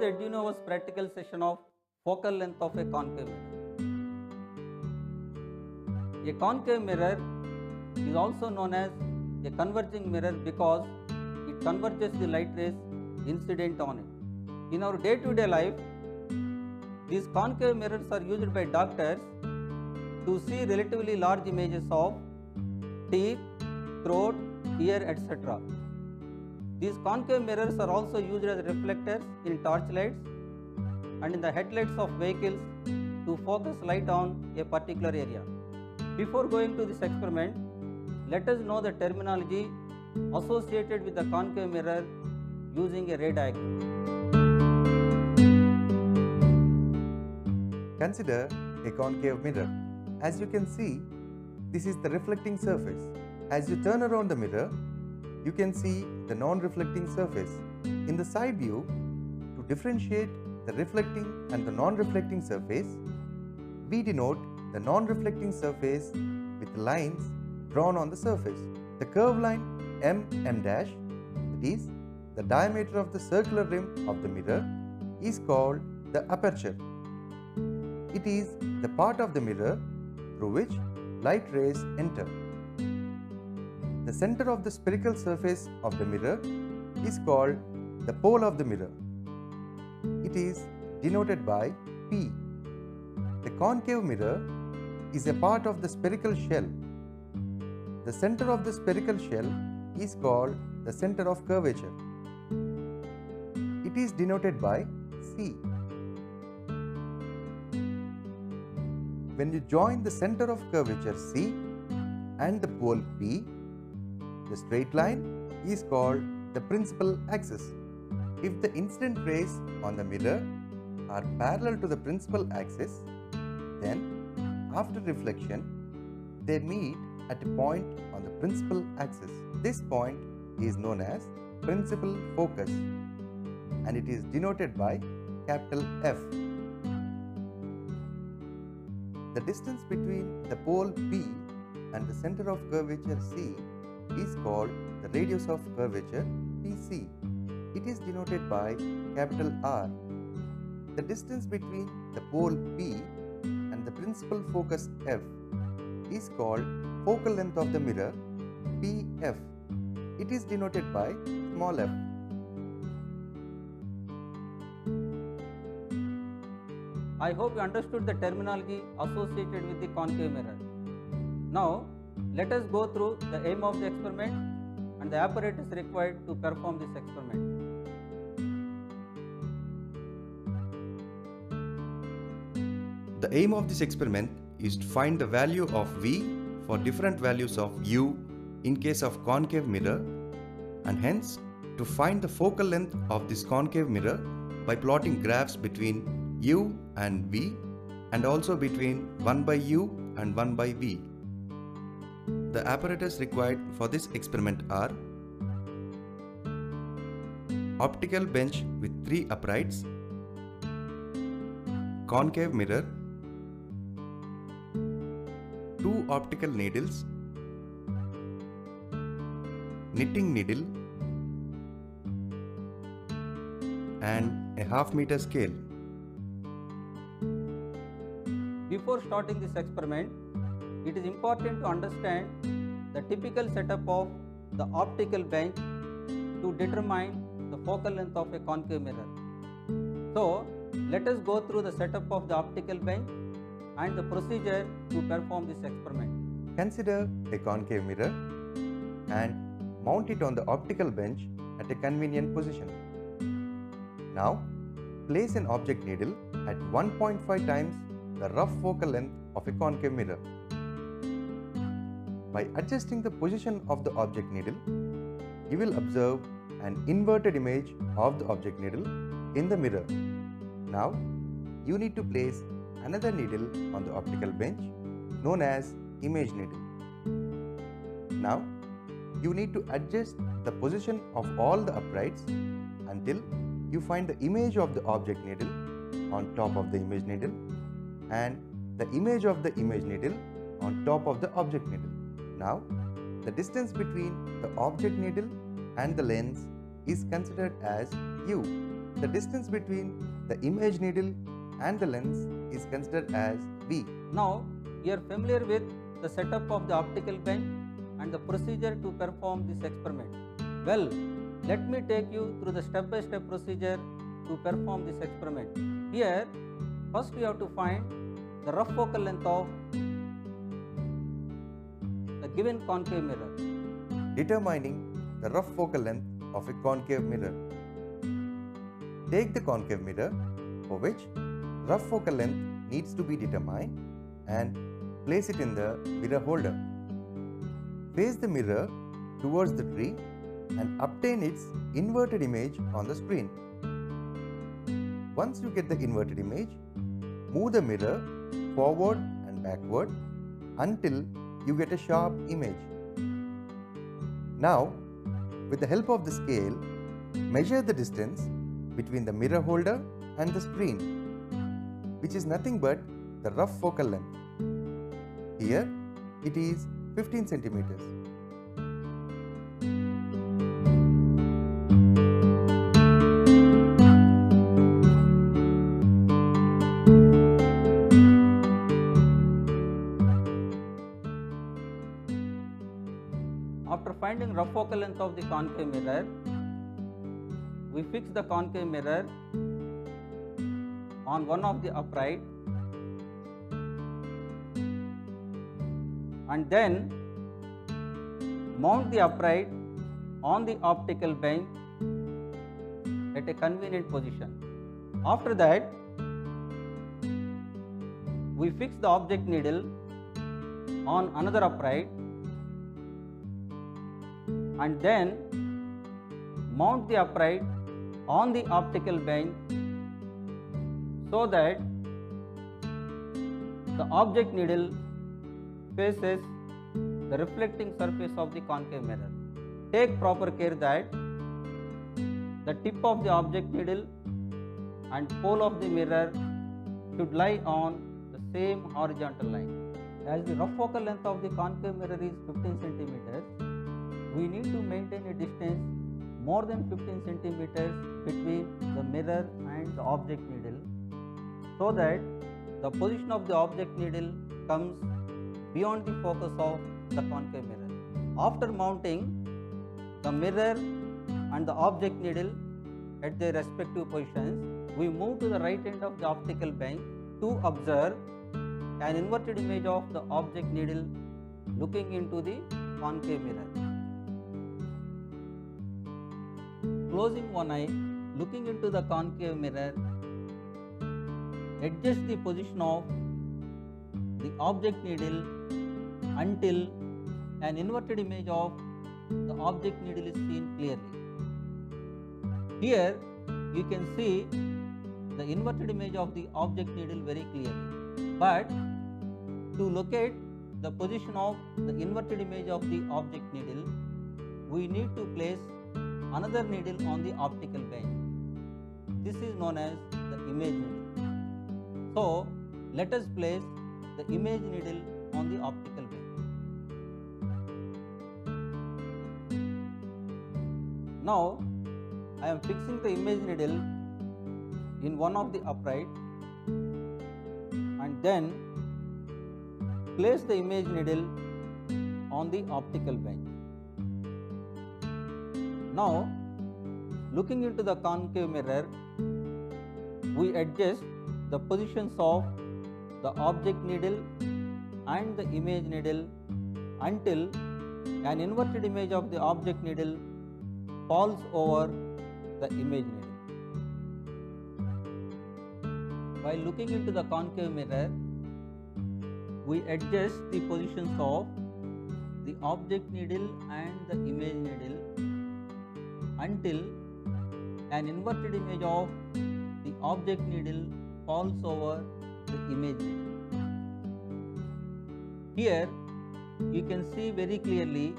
the Arduino's practical session of focal length of a concave mirror. A concave mirror is also known as a converging mirror because it converges the light rays incident on it. In our day-to-day life, these concave mirrors are used by doctors to see relatively large images of teeth, throat, ear, etc. These concave mirrors are also used as reflectors in torchlights and in the headlights of vehicles to focus light on a particular area. Before going to this experiment, let us know the terminology associated with the concave mirror using a ray diagram. Consider a concave mirror. As you can see, this is the reflecting surface. As you turn around the mirror, you can see the non-reflecting surface. In the side view, to differentiate the reflecting and the non-reflecting surface, we denote the non-reflecting surface with lines drawn on the surface. The curved line M dash, that is the diameter of the circular rim of the mirror, is called the aperture. It is the part of the mirror through which light rays enter. The center of the spherical surface of the mirror is called the pole of the mirror. It is denoted by P. The concave mirror is a part of the spherical shell. The center of the spherical shell is called the center of curvature. It is denoted by C. When you join the center of curvature C and the pole P, the straight line is called the principal axis. If the incident rays on the mirror are parallel to the principal axis, then after reflection, they meet at a point on the principal axis. This point is known as principal focus and it is denoted by capital F. The distance between the pole P and the center of curvature C is called the radius of curvature PC. It is denoted by capital R. The distance between the pole P and the principal focus F is called focal length of the mirror PF. It is denoted by small f. I hope you understood the terminology associated with the concave mirror. Now, let us go through the aim of the experiment and the apparatus required to perform this experiment. The aim of this experiment is to find the value of V for different values of U in case of concave mirror, and hence to find the focal length of this concave mirror by plotting graphs between U and V and also between 1 by U and 1 by V. The apparatus required for this experiment are optical bench with 3 uprights, concave mirror, 2 optical needles, knitting needle and a half meter scale. Before starting this experiment, it is important to understand the typical setup of the optical bench to determine the focal length of a concave mirror. So, let us go through the setup of the optical bench and the procedure to perform this experiment. Consider a concave mirror and mount it on the optical bench at a convenient position. Now, place an object needle at 1.5 times the rough focal length of a concave mirror. By adjusting the position of the object needle, you will observe an inverted image of the object needle in the mirror. Now, you need to place another needle on the optical bench known as image needle. Now, you need to adjust the position of all the uprights until you find the image of the object needle on top of the image needle and the image of the image needle on top of the object needle. Now, the distance between the object needle and the lens is considered as U. the distance between the image needle and the lens is considered as V. Now, you are familiar with the setup of the optical bench and the procedure to perform this experiment. Well, let me take you through the step-by-step procedure to perform this experiment. Here, first you have to find the rough focal length of the given concave mirror. Determining the rough focal length of a concave mirror. Take the concave mirror, for which rough focal length needs to be determined, and place it in the mirror holder. Face the mirror towards the tree and obtain its inverted image on the screen. Once you get the inverted image, move the mirror forward and backward until you get a sharp image. Now, with the help of the scale, measure the distance between the mirror holder and the screen, which is nothing but the rough focal length. Here, it is 15 centimeters. After finding rough focal length of the concave mirror, we fix the concave mirror on one of the upright and then mount the upright on the optical bench at a convenient position. After that, we fix the object needle on another upright and then mount the upright on the optical bench so that the object needle faces the reflecting surface of the concave mirror. Take proper care that the tip of the object needle and pole of the mirror should lie on the same horizontal line. As the rough focal length of the concave mirror is 15 centimeters, we need to maintain a distance more than 15 centimeters between the mirror and the object needle so that the position of the object needle comes beyond the focus of the concave mirror. After mounting the mirror and the object needle at their respective positions, we move to the right end of the optical bench to observe an inverted image of the object needle looking into the concave mirror. Closing one eye, looking into the concave mirror, adjust the position of the object needle until an inverted image of the object needle is seen clearly. Here you can see the inverted image of the object needle very clearly, but to locate the position of the inverted image of the object needle, we need to place another needle on the optical bench. This is known as the image needle. So, let us place the image needle on the optical bench. Now, I am fixing the image needle in one of the upright and then place the image needle on the optical bench. Now, looking into the concave mirror, we adjust the positions of the object needle and the image needle until an inverted image of the object needle falls over the image needle. While looking into the concave mirror, we adjust the positions of the object needle and the image needle until an inverted image of the object needle falls over the image needle. Here you can see very clearly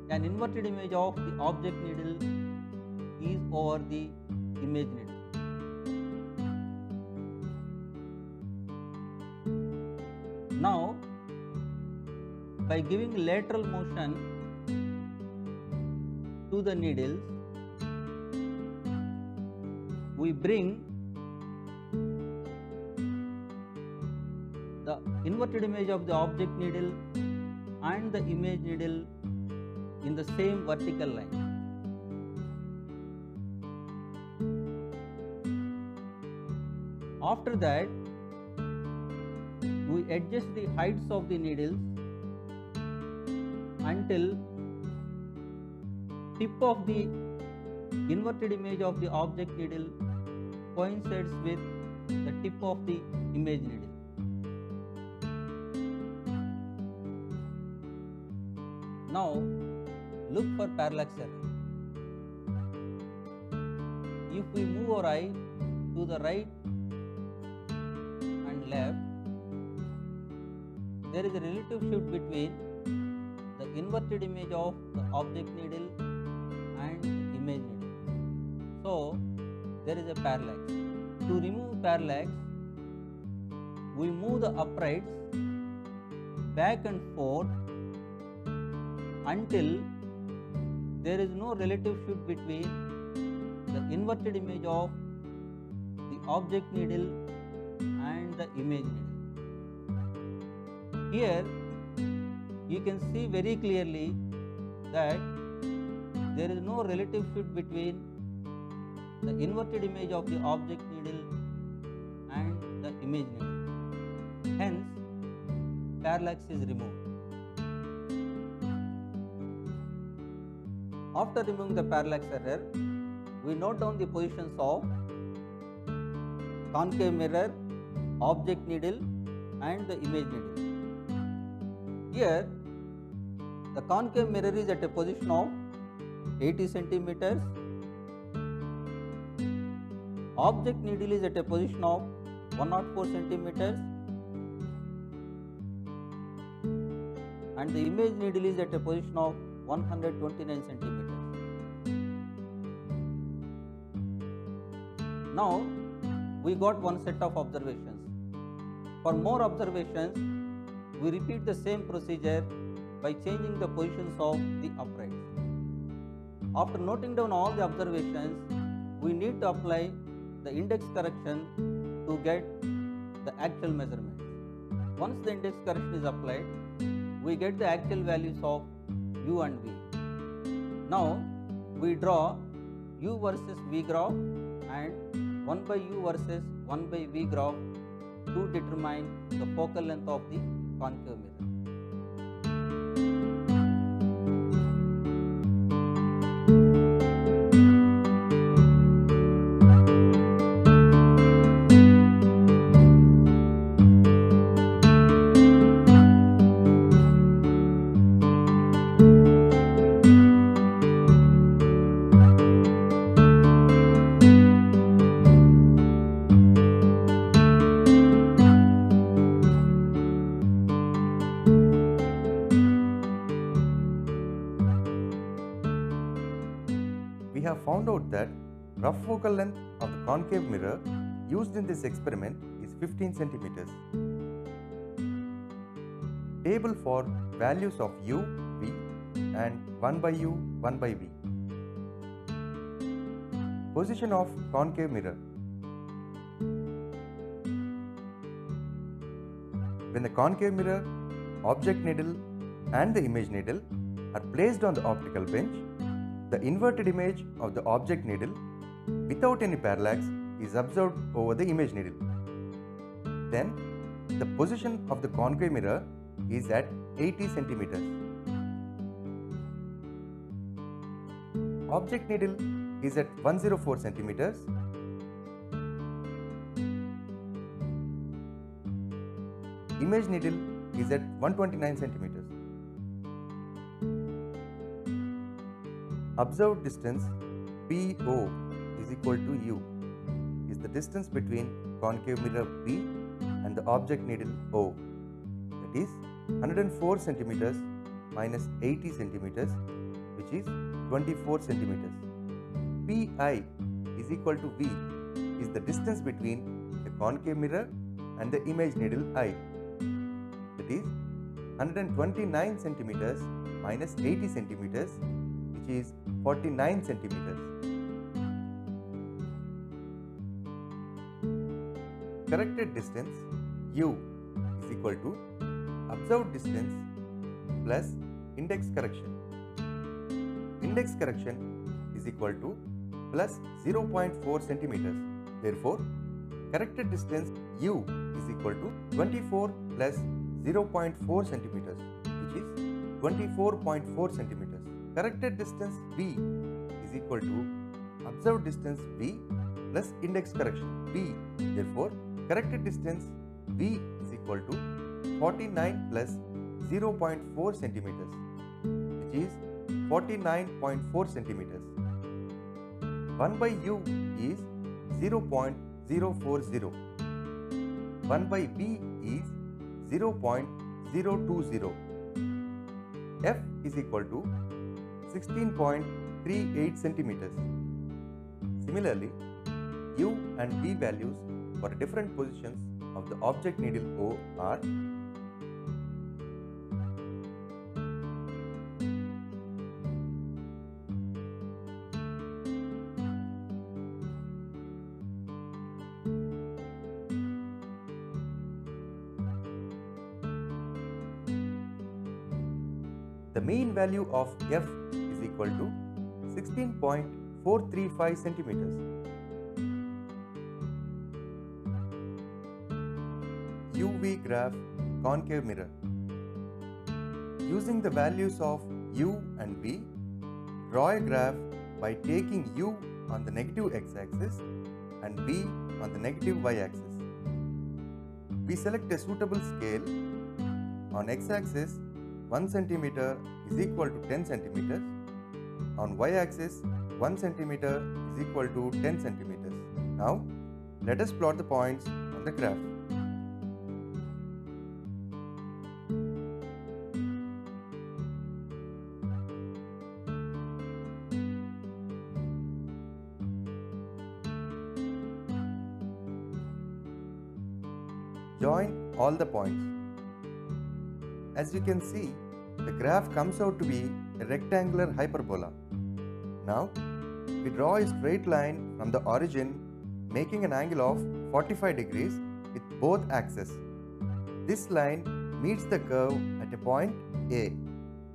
an inverted image of the object needle is over the image needle. Now, by giving lateral motion to the needles, we bring the inverted image of the object needle and the image needle in the same vertical line. After that, we adjust the heights of the needles until tip of the inverted image of the object needle coincides with the tip of the image needle. Now look for parallax error. If we move our eye to the right and left, there is a relative shift between the inverted image of the object needle and the image needle. So there is a parallax. To remove parallax, we move the uprights back and forth until there is no relative shift between the inverted image of the object needle and the image needle. Here you can see very clearly that there is no relative shift between the inverted image of the object needle and the image needle. Hence, parallax is removed. After removing the parallax error, we note down the positions of concave mirror, object needle and the image needle. Here, the concave mirror is at a position of 80 centimeters, object needle is at a position of 104 centimeters and the image needle is at a position of 129 centimeters. Now we got one set of observations. For more observations, we repeat the same procedure by changing the positions of the uprights. After noting down all the observations, we need to apply the index correction to get the actual measurements. Once the index correction is applied, we get the actual values of u and v. Now we draw u versus v graph and 1 by u versus 1 by v graph to determine the focal length of the concave mirror. We have found out that rough focal length of the concave mirror used in this experiment is 15 centimeters. Table for values of u, v and 1 by u, 1 by v. Position of concave mirror. When the concave mirror, object needle and the image needle are placed on the optical bench, the inverted image of the object needle without any parallax is observed over the image needle. Then the position of the concave mirror is at 80 centimeters. Object needle is at 104 centimeters. Image needle is at 129 centimeters. Observed distance PO is equal to U is the distance between concave mirror P and the object needle O, that is 104 centimeters minus 80 centimeters, which is 24 centimeters. PI is equal to V is the distance between the concave mirror and the image needle I, that is 129 centimeters minus 80 centimeters, which is 49 centimeters. corrected distance u is equal to observed distance plus index correction. Index correction is equal to plus 0.4 centimeters. Therefore, corrected distance u is equal to 24 plus 0.4 centimeters, which is 24.4 centimeters. Corrected distance v is equal to observed distance v plus index correction v. Therefore, corrected distance v is equal to 49 plus 0.4 centimeters, which is 49.4 centimeters. 1 by u is 0.040. 1 by v is 0.020. F is equal to 16.38 centimeters. Similarly, u and v values for different positions of the object needle O are the mean value of F is equal to 16.435 centimeters. UV graph concave mirror. Using the values of U and V, draw a graph by taking U on the negative x-axis and V on the negative y-axis. We select a suitable scale. On x-axis, 1 centimeter is equal to 10 centimeters. On y-axis, 1 centimeter is equal to 10 centimeters. Now, let us plot the points on the graph. Join all the points. As you can see, the graph comes out to be a rectangular hyperbola. Now, we draw a straight line from the origin, making an angle of 45 degrees with both axes. This line meets the curve at a point A.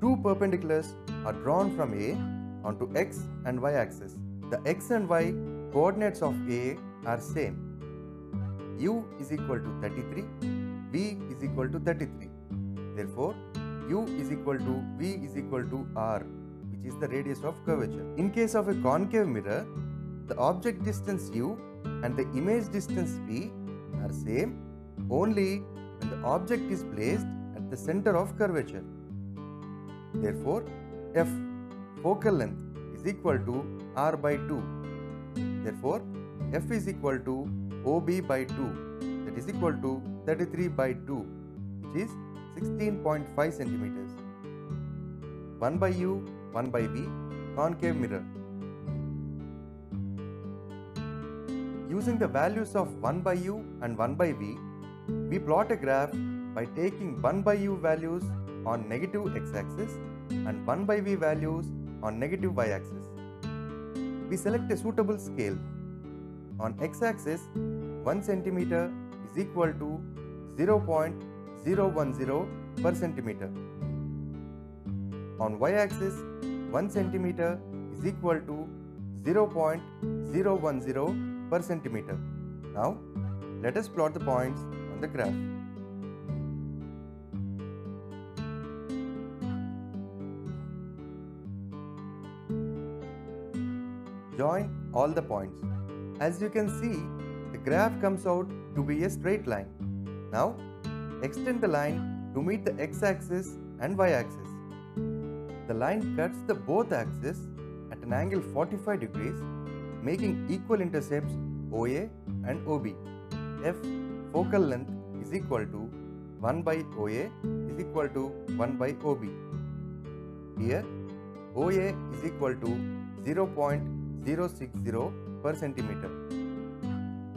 Two perpendiculars are drawn from A onto x and y axis. The x and y coordinates of A are same. U is equal to 33, V is equal to 33. Therefore, U is equal to V is equal to R, which is the radius of curvature. In case of a concave mirror, the object distance U and the image distance V are same only when the object is placed at the center of curvature. Therefore, F, focal length, is equal to R by 2. Therefore, F is equal to OB by 2, that is equal to 33 by 2, which is 16.5 centimeters. 1 by U, 1 by V, concave mirror. Using the values of 1 by U and 1 by V, we plot a graph by taking 1 by U values on negative x-axis and 1 by V values on negative y-axis. We select a suitable scale. On x-axis, 1 centimeter is equal to 0.010 per centimeter. On y-axis, 1 centimeter is equal to 0.010 per centimeter. Now, let us plot the points on the graph. Join all the points. As you can see, the graph comes out to be a straight line. Now, extend the line to meet the x-axis and y-axis. The line cuts the both axes at an angle 45 degrees, making equal intercepts OA and OB. F, focal length, is equal to 1 by OA is equal to 1 by OB. Here, OA is equal to 0.060 per centimeter.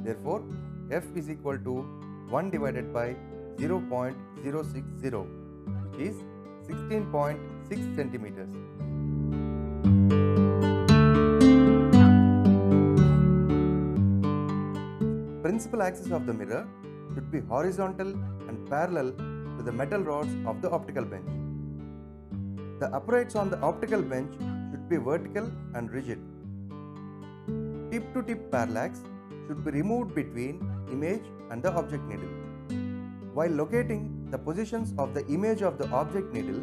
Therefore, F is equal to 1 divided by 0.060, which is 16.6 centimeters. principal axis of the mirror should be horizontal and parallel to the metal rods of the optical bench. The uprights on the optical bench should be vertical and rigid. Tip-to-tip parallax should be removed between image and the object needle. While locating the positions of the image of the object needle,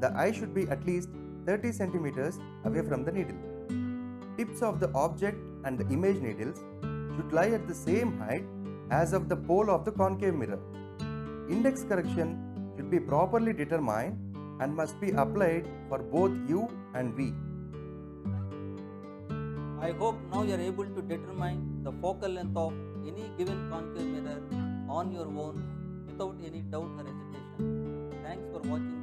the eye should be at least 30 centimeters away from the needle. Tips of the object and the image needles should lie at the same height as of the pole of the concave mirror. Index correction should be properly determined and must be applied for both U and V. I hope now you are able to determine the focal length of any given concave mirror on your own without any doubt or hesitation. Thanks for watching.